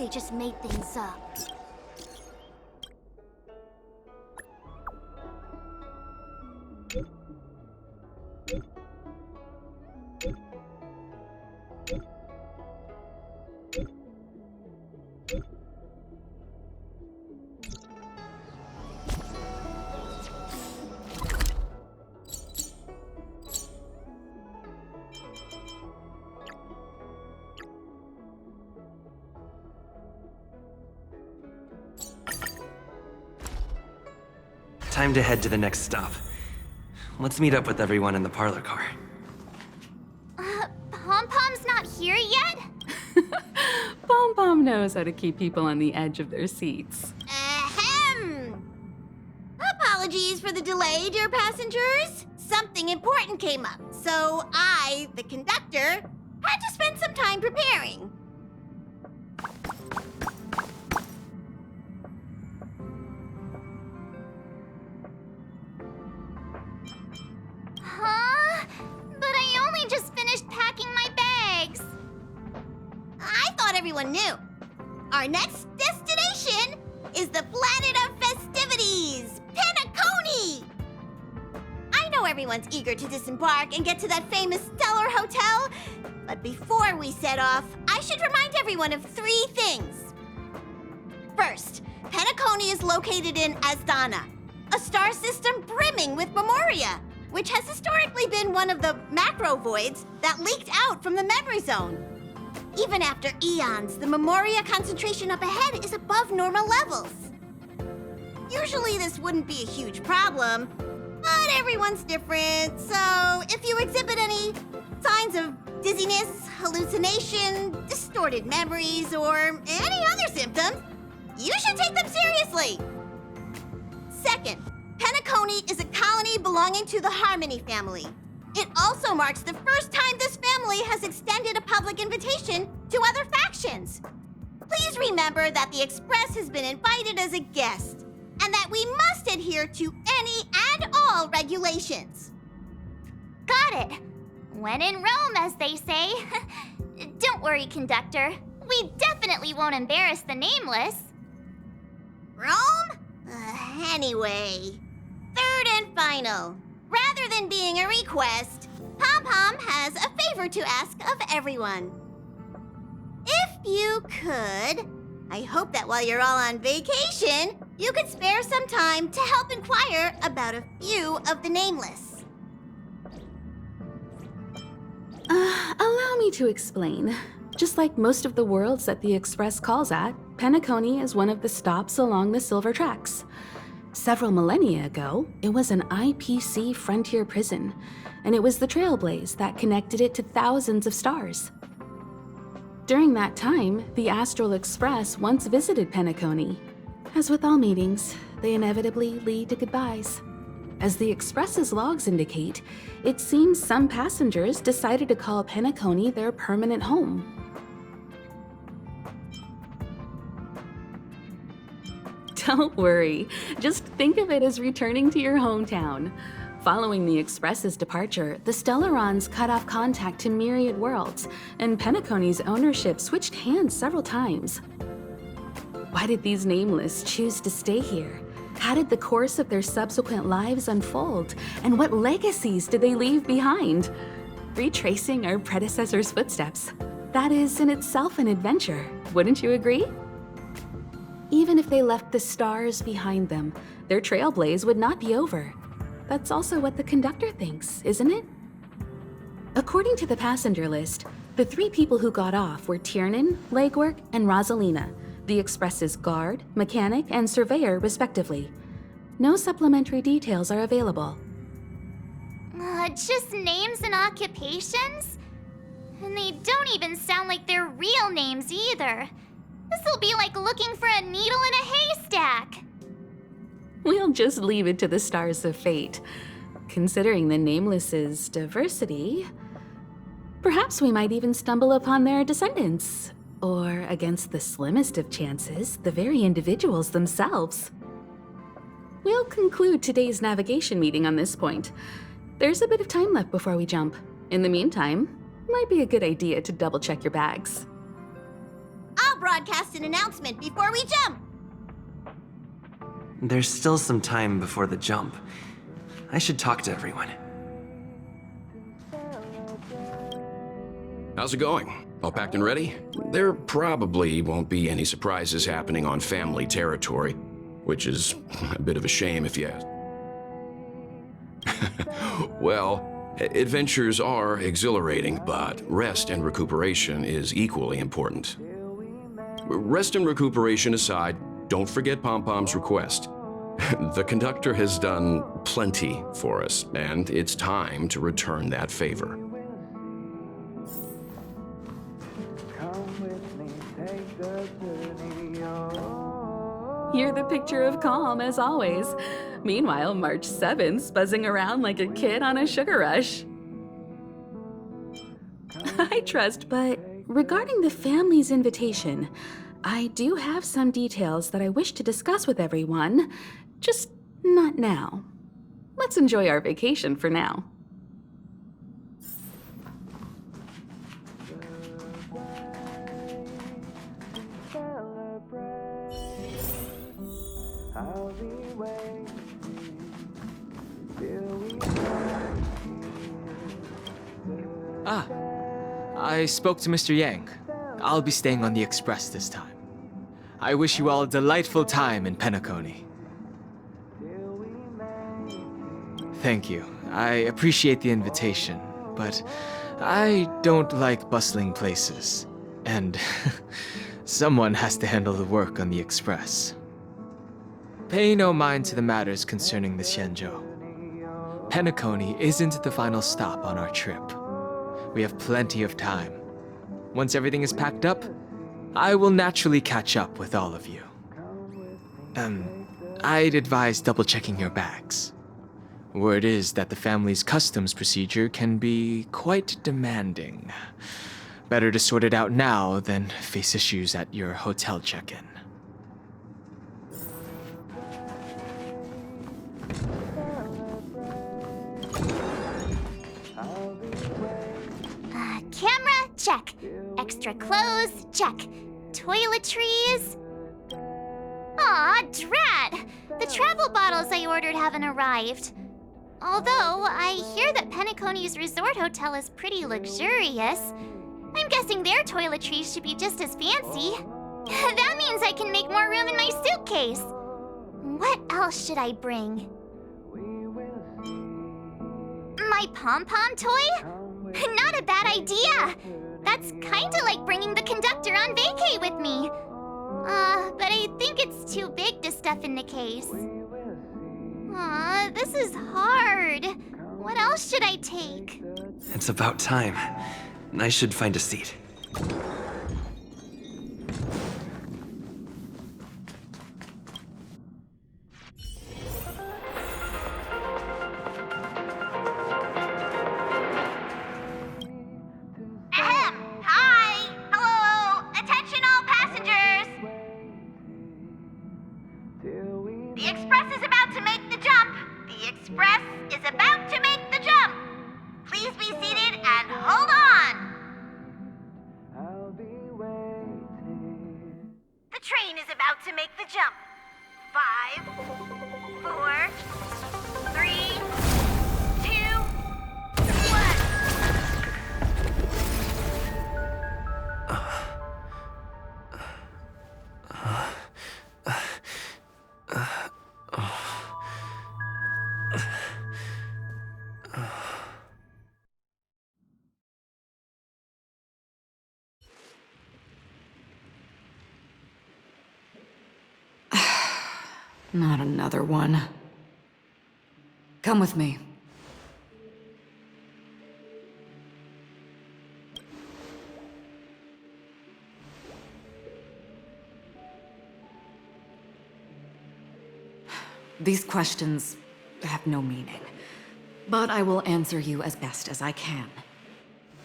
they just made things up. Time to head to the next stop. Let's meet up with everyone in the parlor car. Pom-Pom's not here yet? Pom-Pom knows how to keep people on the edge of their seats. Ahem! Apologies for the delay, dear passengers. Something important came up, so I, the conductor, had to spend some time preparing. Huh? But I only just finished packing my bags. I thought everyone knew. Our next destination is the planet of festivities, Penacony! I know everyone's eager to disembark and get to that famous Stellar Hotel, but before we set off, I should remind everyone of 3 things. First, Penacony is located in Asdana, a star system brimming with memoria, which has historically been one of the macro voids that leaked out from the memory zone. Even after eons, the memoria concentration up ahead is above normal levels. Usually this wouldn't be a huge problem, but everyone's different, so if you exhibit any signs of dizziness, hallucination, distorted memories, or any other symptoms, you should take them seriously. Second, Penacony is a colony belonging to the Harmony family. It also marks the first time this family has extended a public invitation to other factions. Please remember that the Express has been invited as a guest, and that we must adhere to any and all regulations. Got it. When in Rome, as they say. Don't worry, conductor. We definitely won't embarrass the nameless. Rome? Anyway, third and final. Rather than being a request, Pom-Pom has a favor to ask of everyone. If you could, I hope that while you're all on vacation, you could spare some time to help inquire about a few of the nameless. Allow me to explain. Just like most of the worlds that the Express calls at, Penacony is one of the stops along the Silver Tracks. Several millennia ago, it was an IPC frontier prison, and it was the Trailblazer that connected it to thousands of stars. During that time, the Astral Express once visited Penacony. As with all meetings, they inevitably lead to goodbyes. As the Express's logs indicate, it seems some passengers decided to call Penacony their permanent home. Don't worry, just think of it as returning to your hometown. Following the Express's departure, the Stellarons cut off contact to myriad worlds, and Penacony's ownership switched hands several times. Why did these nameless choose to stay here? How did the course of their subsequent lives unfold? And what legacies did they leave behind? Retracing our predecessors' footsteps. That is in itself an adventure, wouldn't you agree? Even if they left the stars behind them, their trailblaze would not be over. That's also what the conductor thinks, isn't it? According to the passenger list, the 3 people who got off were Tiernan, Legwork, and Rosalina, the Express's guard, mechanic, and surveyor, respectively. No supplementary details are available. Just names and occupations? And they don't even sound like their real names either. This'll be like looking for a needle in a haystack. We'll just leave it to the stars of fate. Considering the Nameless's diversity, perhaps we might even stumble upon their descendants. Or, against the slimmest of chances, the very individuals themselves. We'll conclude today's navigation meeting on this point. There's a bit of time left before we jump. In the meantime, might be a good idea to double-check your bags. I'll I'll broadcast an announcement before we jump. There's still some time before the jump. I should talk to everyone. How's it going? All packed and ready? There probably won't be any surprises happening on family territory, which is a bit of a shame if you ask. Well, adventures are exhilarating, but rest and recuperation is equally important. Rest and recuperation aside, don't forget Pom-Pom's request. The conductor has done plenty for us, and it's time to return that favor. You're the picture of calm, as always. Meanwhile, March 7th's buzzing around like a kid on a sugar rush. I trust, but regarding the family's invitation, I do have some details that I wish to discuss with everyone, just not now. Let's enjoy our vacation for now. I spoke to Mr. Yang. I'll be staying on the express this time. I wish you all a delightful time in Penacony. Thank you. I appreciate the invitation, but I don't like bustling places. And someone has to handle the work on the express. Pay no mind to the matters concerning the Xianzhou. Penacony isn't the final stop on our trip. We have plenty of time. Once everything is packed up, I will naturally catch up with all of you. I'd advise double-checking your bags. Word is that the family's customs procedure can be quite demanding. Better to sort it out now than face issues at your hotel check-in. Camera, check. Extra clothes, check. Toiletries. Aw, drat! The travel bottles I ordered haven't arrived. Although, I hear that Penacony's resort hotel is pretty luxurious. I'm guessing their toiletries should be just as fancy. That means I can make more room in my suitcase. What else should I bring? My pom-pom toy? Not a bad idea! That's kinda like bringing the conductor on vacay with me. But I think it's too big to stuff in the case. Aw, this is hard. What else should I take? It's about time. I should find a seat. Hi! Hello! Attention all passengers! The express is about to make the jump! The express is about to make the jump! Please be seated and hold on! The train is about to make the jump. 5, 4, 3, 2, Not another one. Come with me. These questions have no meaning, but I will answer you as best as I can.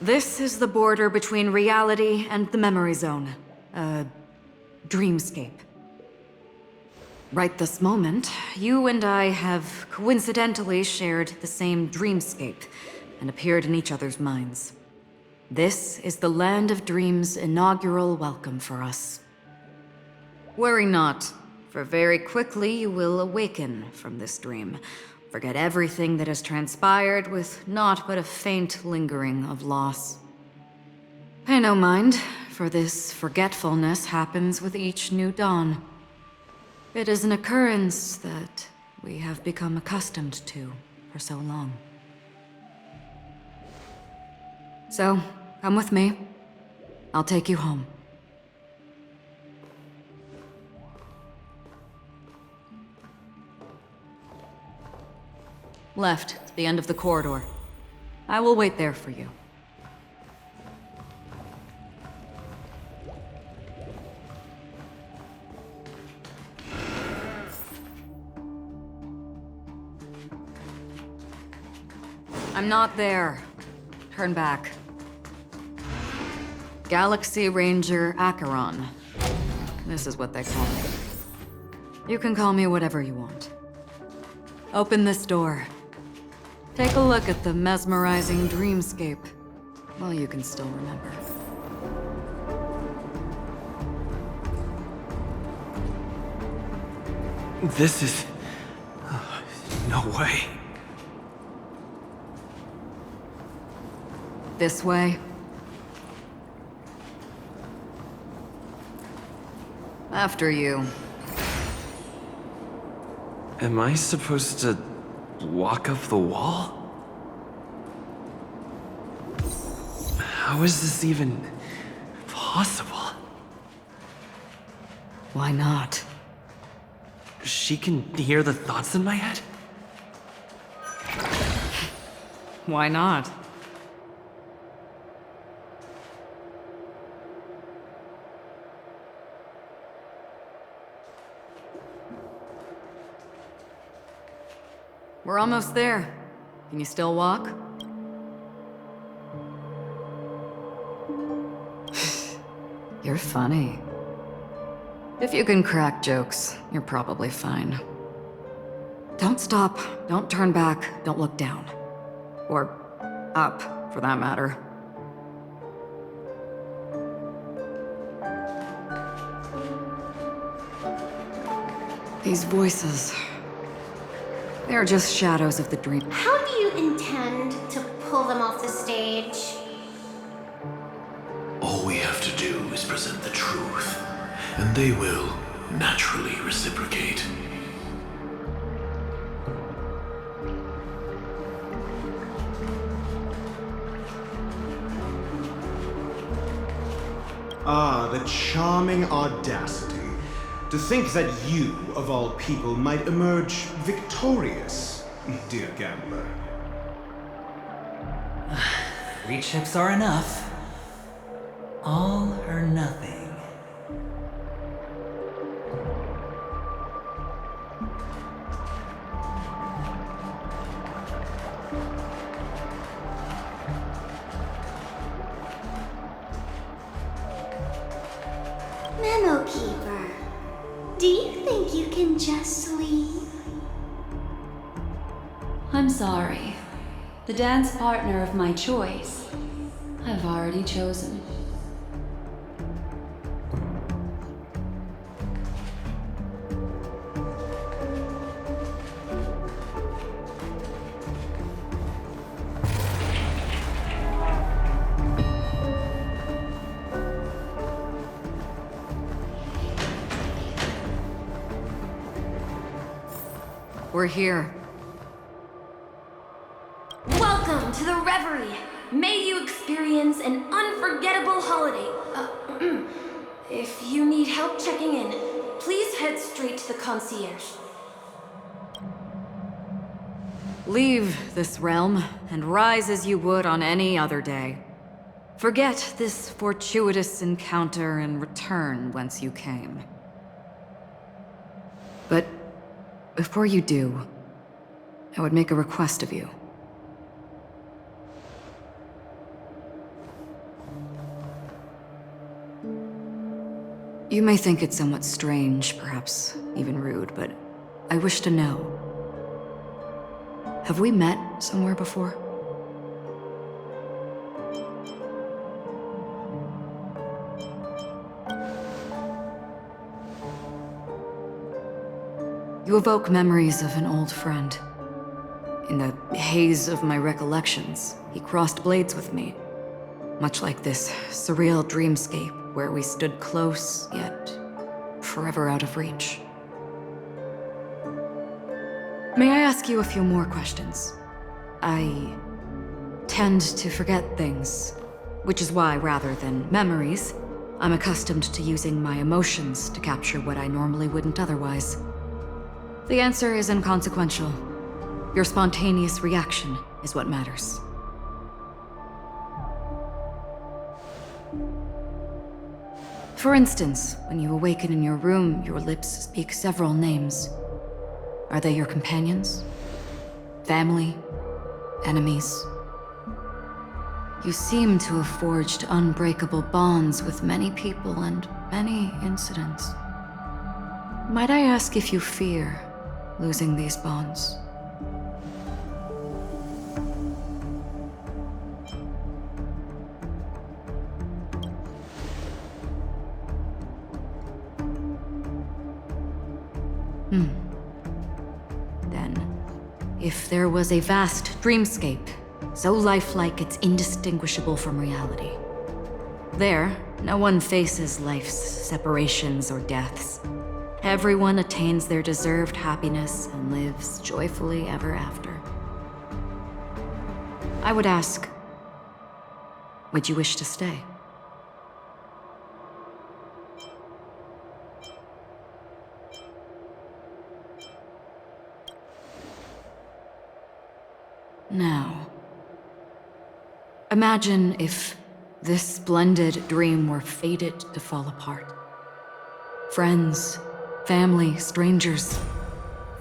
This is the border between reality and the memory zone, a dreamscape. Right this moment, you and I have coincidentally shared the same dreamscape and appeared in each other's minds. This is the Land of Dreams' inaugural welcome for us. Worry not, for very quickly you will awaken from this dream. Forget everything that has transpired with naught but a faint lingering of loss. Pay no mind, for this forgetfulness happens with each new dawn. It is an occurrence that we have become accustomed to for so long. So, come with me. I'll take you home. Left, at the end of the corridor. I will wait there for you. I'm not there. Turn back. Galaxy Ranger Acheron. This is what they call me. You can call me whatever you want. Open this door. Take a look at the mesmerizing dreamscape. Well, you can still remember. This is... no way. This way. After you. Am I supposed to walk up the wall? How is this even possible? Why not? She can hear the thoughts in my head? Why not? We're almost there. Can you still walk? You're funny. If you can crack jokes, you're probably fine. Don't stop, don't turn back, don't look down. Or up, for that matter. These voices... they're just shadows of the dream. How do you intend to pull them off the stage? All we have to do is present the truth, and they will naturally reciprocate. Ah, the charming audacity. To think that you, of all people, might emerge victorious, dear gambler. 3 chips are enough. All or nothing. Memo Keeper, do you think you can just leave? I'm sorry. The dance partner of my choice, I've already chosen. We're here. Welcome to the Reverie! May you experience an unforgettable holiday. If you need help checking in, please head straight to the concierge. Leave this realm, and rise as you would on any other day. Forget this fortuitous encounter and return whence you came. But before you do, I would make a request of you. You may think it somewhat strange, perhaps even rude, but I wish to know. Have we met somewhere before? You evoke memories of an old friend. In the haze of my recollections, he crossed blades with me. Much like this surreal dreamscape where we stood close, yet forever out of reach. May I ask you a few more questions? I tend to forget things, which is why, rather than memories, I'm accustomed to using my emotions to capture what I normally wouldn't otherwise. The answer is inconsequential. Your spontaneous reaction is what matters. For instance, when you awaken in your room, your lips speak several names. Are they your companions? Family? Enemies? You seem to have forged unbreakable bonds with many people and many incidents. Might I ask if you fear losing these bonds? Then, if there was a vast dreamscape, so lifelike it's indistinguishable from reality. There, no one faces life's separations or deaths. Everyone attains their deserved happiness and lives joyfully ever after. I would ask, would you wish to stay? Now, imagine if this splendid dream were fated to fall apart. Friends, family, strangers,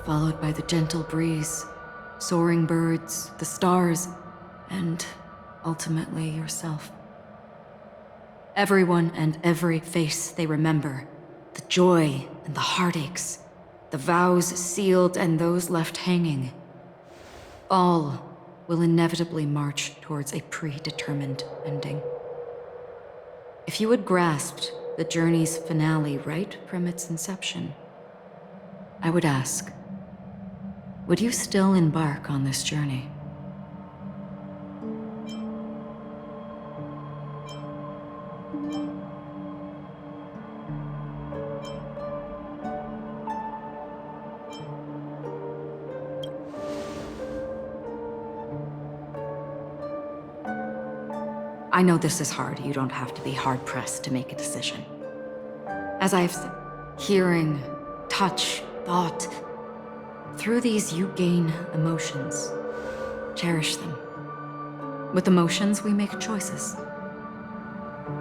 followed by the gentle breeze, soaring birds, the stars, and ultimately yourself. Everyone and every face they remember, the joy and the heartaches, the vows sealed and those left hanging, all will inevitably march towards a predetermined ending. If you had grasped the journey's finale right from its inception, I would ask, would you still embark on this journey? I know this is hard. You don't have to be hard-pressed to make a decision. As I've said, hearing, touch, thought, through these you gain emotions. Cherish them. With emotions, we make choices.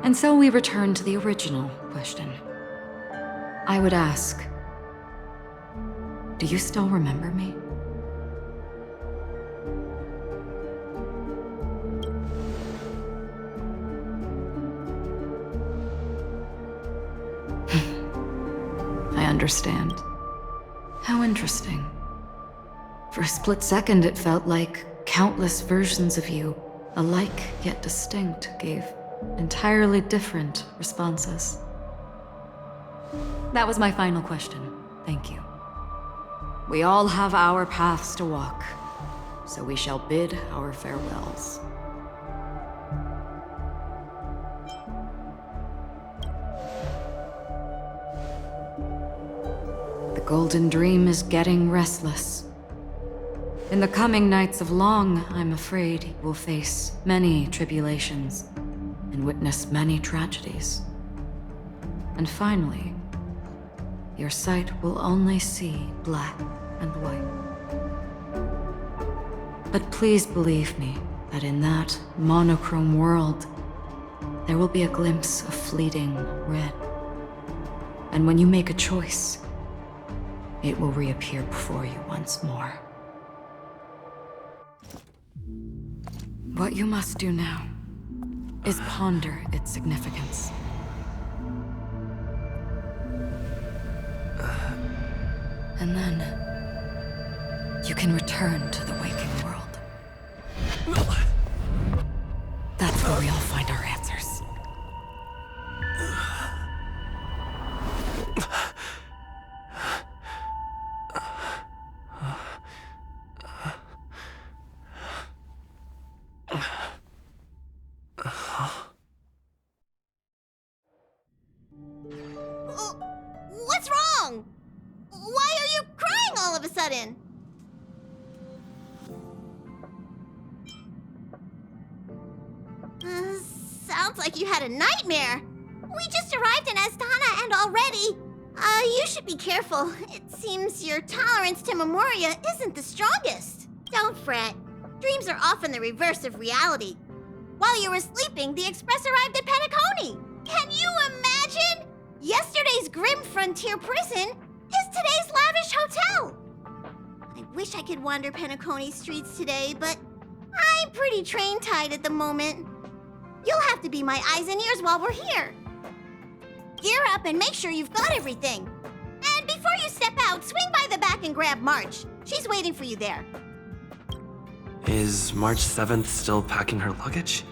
And so we return to the original question. I would ask, do you still remember me? I understand. How interesting. For a split second, it felt like countless versions of you, alike yet distinct, gave entirely different responses. That was my final question. Thank you. We all have our paths to walk, so we shall bid our farewells. The Golden Dream is getting restless. In the coming nights of Long, I'm afraid you will face many tribulations and witness many tragedies. And finally, your sight will only see black and white. But please believe me that in that monochrome world, there will be a glimpse of fleeting red. And when you make a choice, it will reappear before you once more. What you must do now is ponder its significance. And then you can return to the waking world. That's where we all find our answers. Sounds like you had a nightmare. We just arrived in Astana and already... you should be careful. It seems your tolerance to Memoria isn't the strongest. Don't fret. Dreams are often the reverse of reality. While you were sleeping, the Express arrived at Penacony. Can you imagine? Yesterday's grim frontier prison is today's lavish hotel. I wish I could wander Penacony streets today, but I'm pretty train-tied at the moment. You'll have to be my eyes and ears while we're here. Gear up and make sure you've got everything. And before you step out, swing by the back and grab March. She's waiting for you there. Is March 7th still packing her luggage?